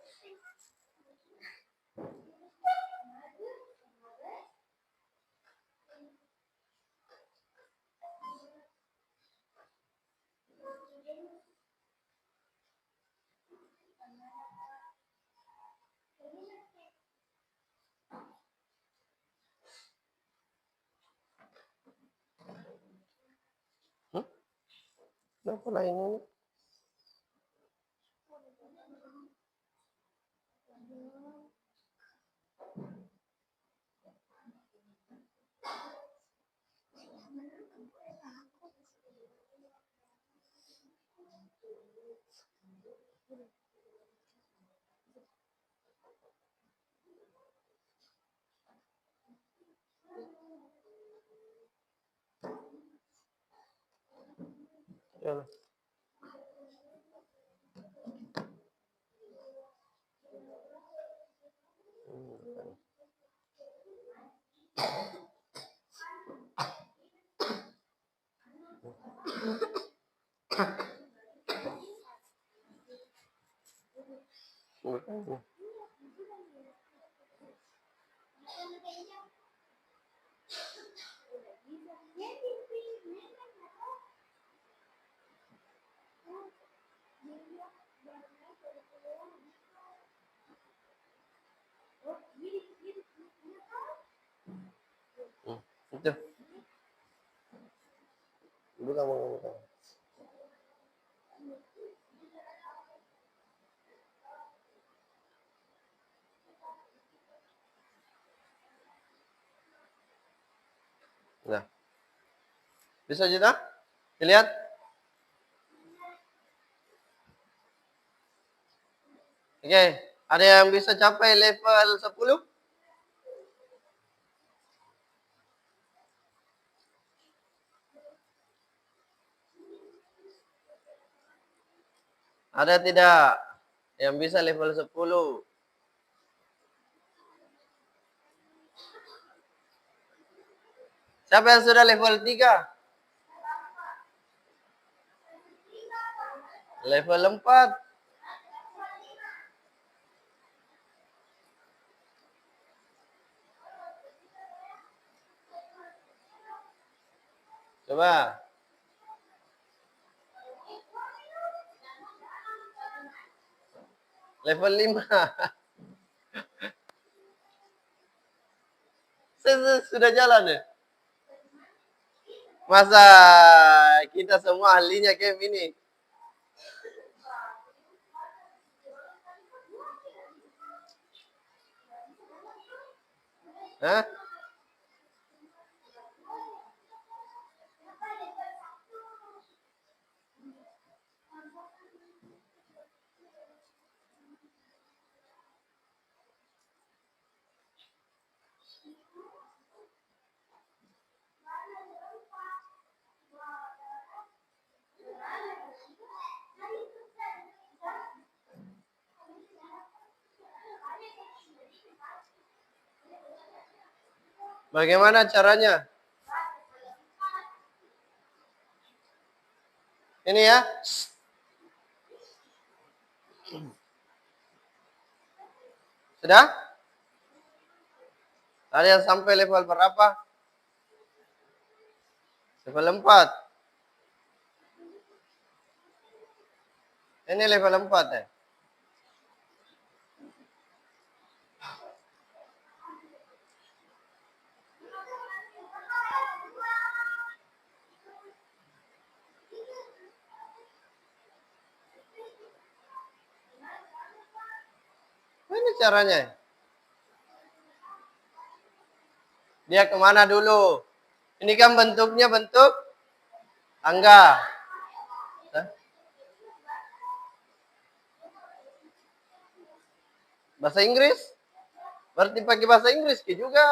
Kenapa lain ini? Ya. Itu. Buka. Nah. Bisa Jita? Dilihat? Oke, ada yang bisa capai level 10? Ada tidak yang bisa level 10? Siapa yang sudah level 3? Level 4? Coba. Level 5. Sudah jalan ya? Masa kita semua ahlinya game ini? Hah? Bagaimana caranya? Ini ya. Sudah? Ada yang sampai level berapa? Level 4. Ini level 4 ya? caranya. Dia kemana dulu? Ini kan bentuknya bentuk tangga. Bahasa Inggris? Berarti pakai bahasa Inggris juga.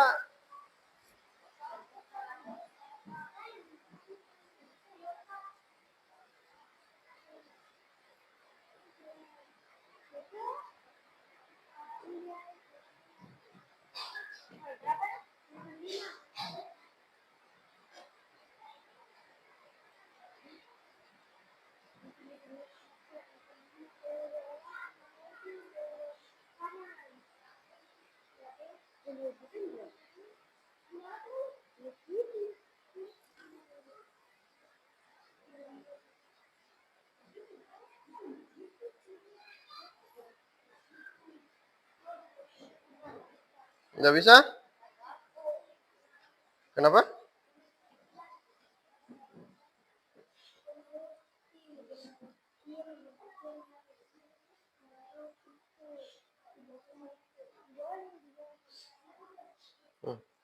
Nggak bisa? Kenapa?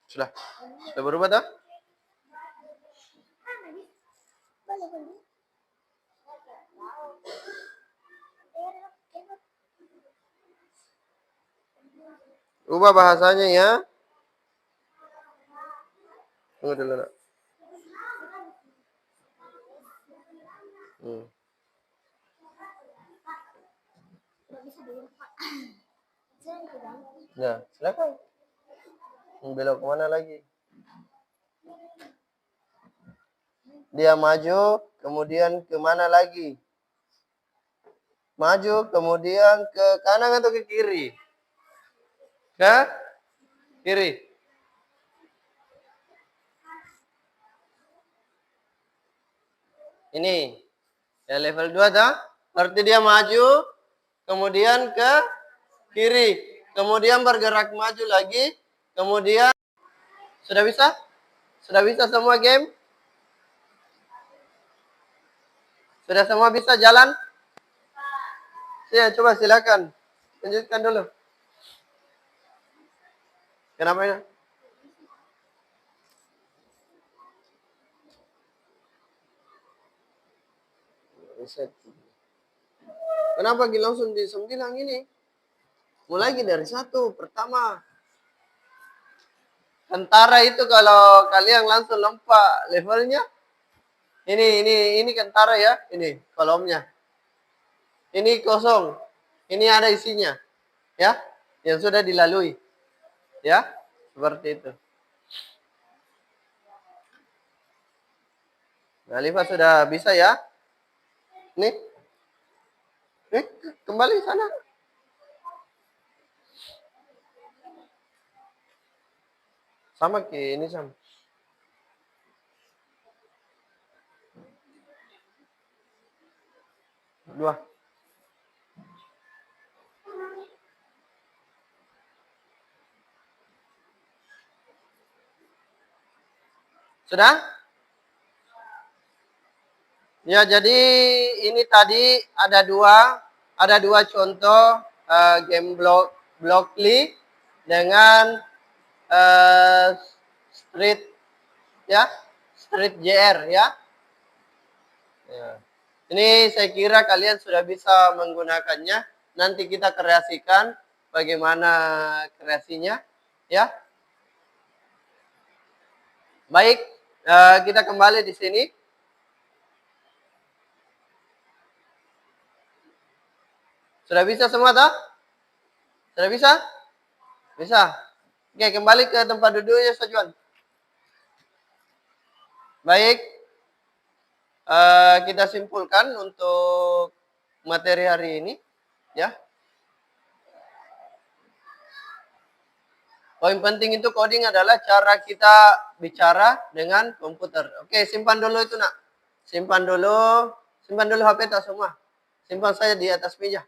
Sudah. Sudah berubah tak? Ubah bahasanya ya. Tunggu dulu nak. Nah, silakan. Belok kemana lagi? Dia maju, kemudian kemana lagi? Maju, kemudian ke kanan atau ke kiri? Ke kiri. Ini. Ya level 2 dah. Berarti dia maju, kemudian ke kiri. Kemudian bergerak maju lagi. Kemudian. Sudah bisa? Sudah bisa semua game? Sudah semua bisa jalan? Ya, coba silakan. Lanjutkan dulu. Kenapa ya? Kenapa langsung di 9 ini? Mulai dari 1 pertama. Kentara itu kalau kalian langsung lompat levelnya. Ini kentara ya. Ini kolomnya. Ini kosong. Ini ada isinya. Ya. Yang sudah dilalui. Ya. Seperti itu. Nah, Liva sudah bisa ya. Nih. Kembali sana. Sama ke ini sama. Dua. Sudah? Ya, jadi ini tadi ada dua contoh game Blockly dengan Street ya, Street JR ya. Ya. Ini saya kira kalian sudah bisa menggunakannya. Nanti kita kreasikan bagaimana kreasinya ya. Baik, kita kembali di sini. Sudah bisa semua tak? Sudah bisa? Bisa. Oke, kembali ke tempat duduknya Sajuan. Baik. Kita simpulkan untuk materi hari ini. Ya. Poin penting itu coding adalah cara kita bicara dengan komputer. Oke, simpan dulu itu nak. Simpan dulu HP tak semua. Simpan saja di atas meja.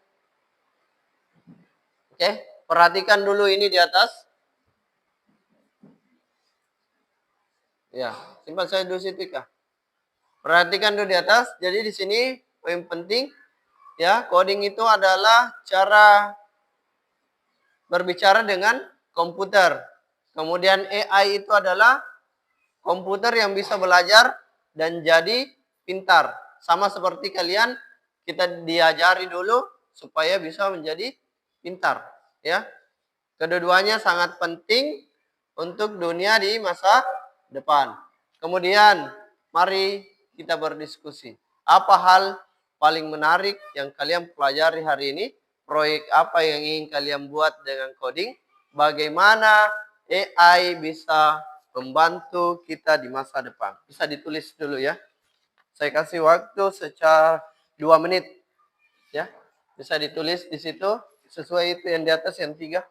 Oke, perhatikan dulu ini di atas. Ya, simpan saja dulu situ Kak. Perhatikan dulu di atas. Jadi di sini poin penting ya, coding itu adalah cara berbicara dengan komputer. Kemudian AI itu adalah komputer yang bisa belajar dan jadi pintar. Sama seperti kalian, kita diajari dulu supaya bisa menjadi pintar. Ya, kedua-duanya sangat penting untuk dunia di masa depan. Kemudian, mari kita berdiskusi. Apa hal paling menarik yang kalian pelajari hari ini? Proyek apa yang ingin kalian buat dengan coding? Bagaimana AI bisa membantu kita di masa depan? Bisa ditulis dulu ya. Saya kasih waktu secara 2 menit. Ya, bisa ditulis di situ sesuai itu yang di atas yang 3.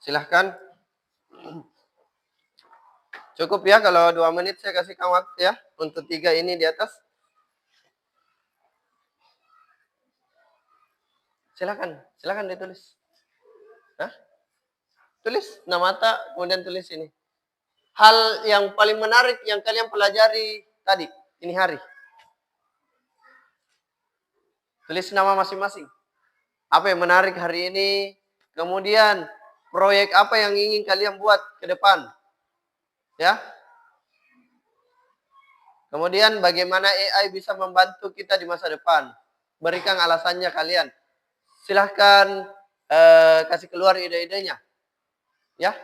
Silahkan. Cukup ya kalau 2 menit saya kasihkan waktu ya. Untuk 3 ini di atas. Silahkan ditulis. Hah? Tulis nama mata, kemudian tulis ini. Hal yang paling menarik yang kalian pelajari tadi, ini hari. Tulis nama masing-masing. Apa yang menarik hari ini? Kemudian proyek apa yang ingin kalian buat ke depan? Ya. Kemudian bagaimana AI bisa membantu kita di masa depan? Berikan alasannya kalian. Silahkan kasih keluar ide-idenya. Ya.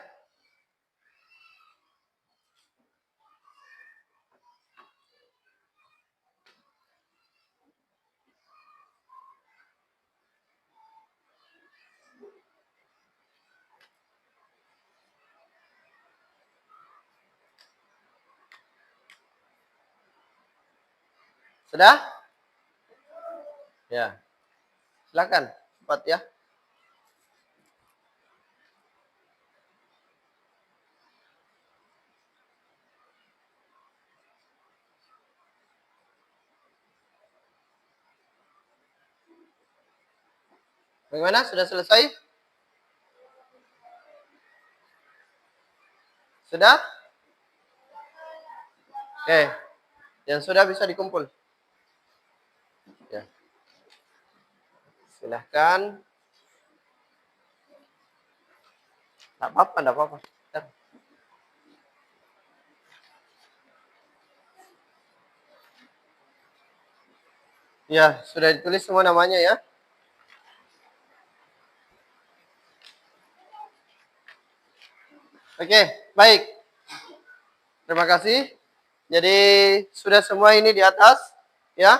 Sudah? Ya. Silakan, cepat ya. Bagaimana? Sudah selesai? Sudah? Oke. Yang sudah bisa dikumpul. Ya. Silahkan. Tidak apa-apa. Ya, sudah ditulis semua namanya ya. Oke, baik. Terima kasih. Jadi sudah semua ini di atas, ya.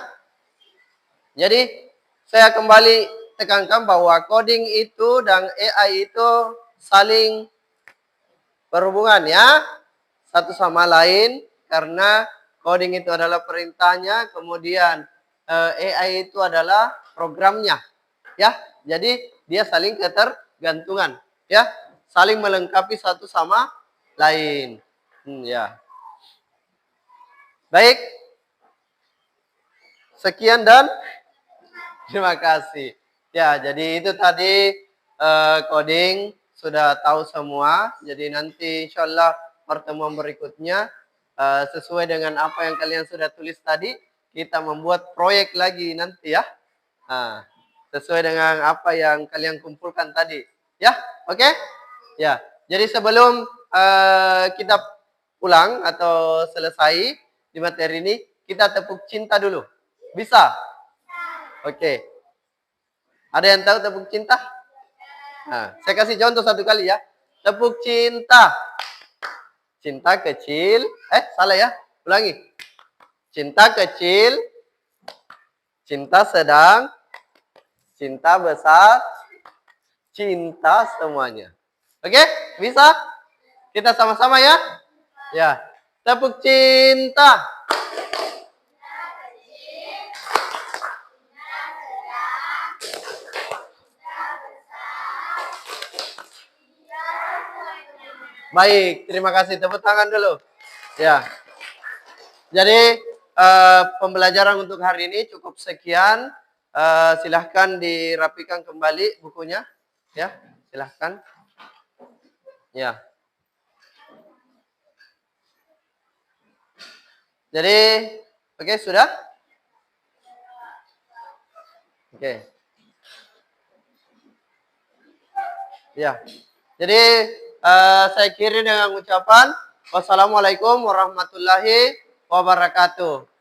Jadi saya kembali tekankan bahwa coding itu dan AI itu saling berhubungan ya, satu sama lain, karena coding itu adalah perintahnya, kemudian AI itu adalah programnya, ya. Jadi dia saling ketergantungan, ya, saling melengkapi satu sama lain. Ya. Baik. Sekian dan terima kasih. Ya, jadi itu tadi coding sudah tahu semua. Jadi nanti insya Allah pertemuan berikutnya sesuai dengan apa yang kalian sudah tulis tadi, kita membuat proyek lagi nanti ya. Nah, sesuai dengan apa yang kalian kumpulkan tadi. Ya, oke? Ya, jadi sebelum kita pulang atau selesai di materi ini, kita tepuk cinta dulu. Bisa? Oke. Ada yang tahu tepuk cinta? Nah, saya kasih contoh satu kali ya. Tepuk cinta. Cinta kecil. Salah ya. Ulangi. Cinta kecil. Cinta sedang. Cinta besar. Cinta semuanya. Oke? Bisa? Kita sama-sama ya? Ya. Tepuk cinta. Baik, terima kasih. Tepuk tangan dulu. Ya. Jadi pembelajaran untuk hari ini cukup sekian. Silahkan dirapikan kembali bukunya. Ya, silahkan. Ya. Jadi, oke, sudah? Oke. Ya. Jadi, saya akhiri dengan ucapan wassalamualaikum warahmatullahi wabarakatuh.